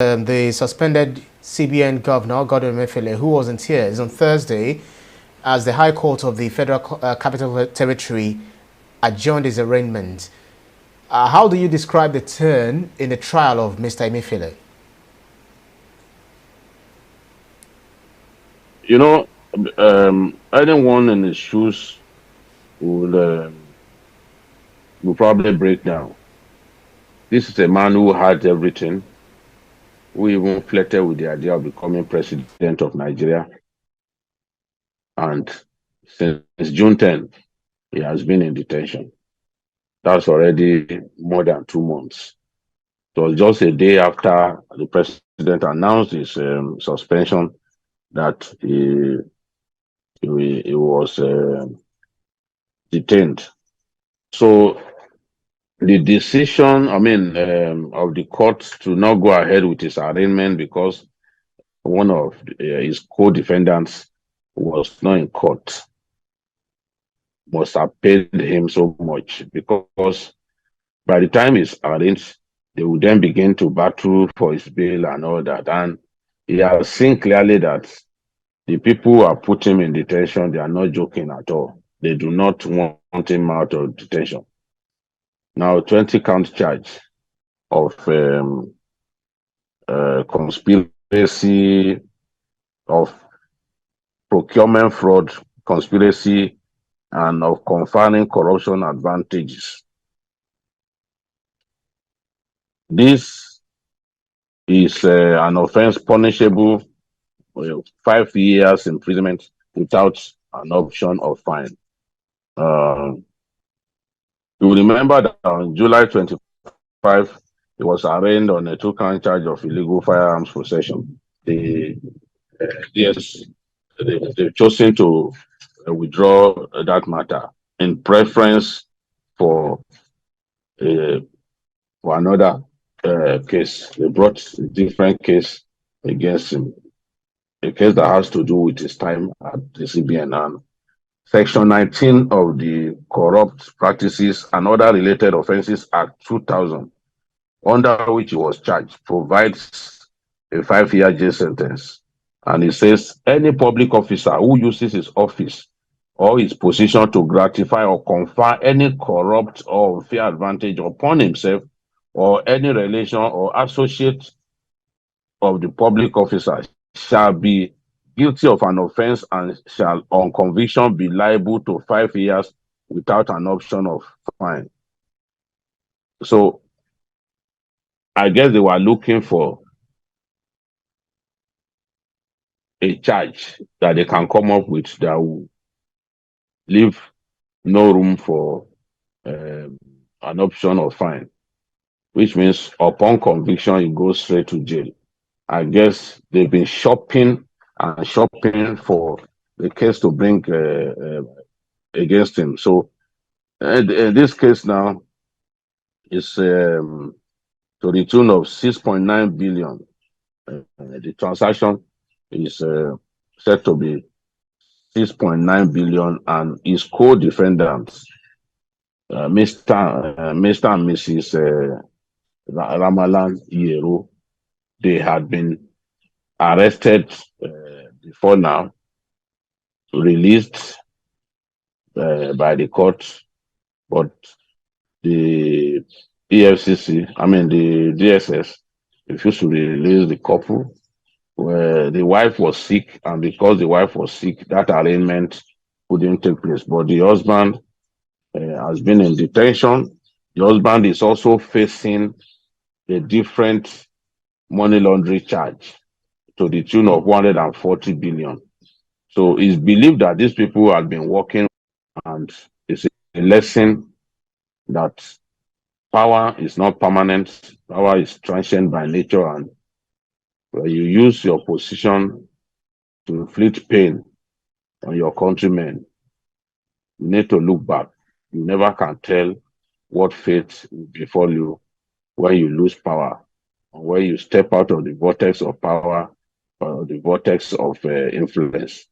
The suspended CBN governor, Emefiele, who was in tears on Thursday as the High Court of the Federal Capital Territory adjourned his arraignment. How do you describe the turn in the trial of Mr. Emefiele? You know, anyone in his shoes will probably break down. This is a man who had everything, who even flirted with the idea of becoming president of Nigeria. And since June 10th, he has been in detention. That's already more than 2 months. It was just a day after the president announced his suspension that he was detained. So the decision, of the court to not go ahead with his arraignment because one of his co-defendants was not in court must have paid him so much, because by the time he's arraigned, they will then begin to battle for his bail and all that. And he has seen clearly that the people who have put him in detention, they are not joking at all. They do not want him out of detention. Now, 20-count charge of conspiracy, of procurement fraud, conspiracy, and of conferring corruption advantages. This is an offense punishable with 5 years imprisonment without an option of fine. You will remember that on July 25, he was arraigned on a 2-count charge of illegal firearms possession. They've chosen to withdraw that matter in preference for another case. They brought a different case against him, a case that has to do with his time at the CBN. And Section 19 of the Corrupt Practices and Other Related Offences Act 2000, under which he was charged, provides a 5-year jail sentence. And it says any public officer who uses his office or his position to gratify or confer any corrupt or unfair advantage upon himself or any relation or associate of the public officer shall be guilty of an offense and shall on conviction be liable to 5 years without an option of fine. So I guess they were looking for a charge that they can come up with that will leave no room for an option of fine, which means upon conviction, you go straight to jail. I guess they've been shopping and shopping for the case to bring against him. So this case now is to the tune of 6.9 billion. The transaction is said to be 6.9 billion, and his co-defendants, Mr. and Mrs. Ramalan Yero, they had been arrested before now, released by the court, but the EFCC, the DSS, refused to release the couple. Where the wife was sick, and because the wife was sick, that arraignment couldn't take place. But the husband has been in detention. The husband is also facing a different money laundering charge to the tune of 140 billion. So it's believed that these people have been working, and it's a lesson that power is not permanent. Power is transient by nature, and when you use your position to inflict pain on your countrymen, you need to look back. You never can tell what fate will befall you when you lose power, or when you step out of the vortex of power or the vortex of influence.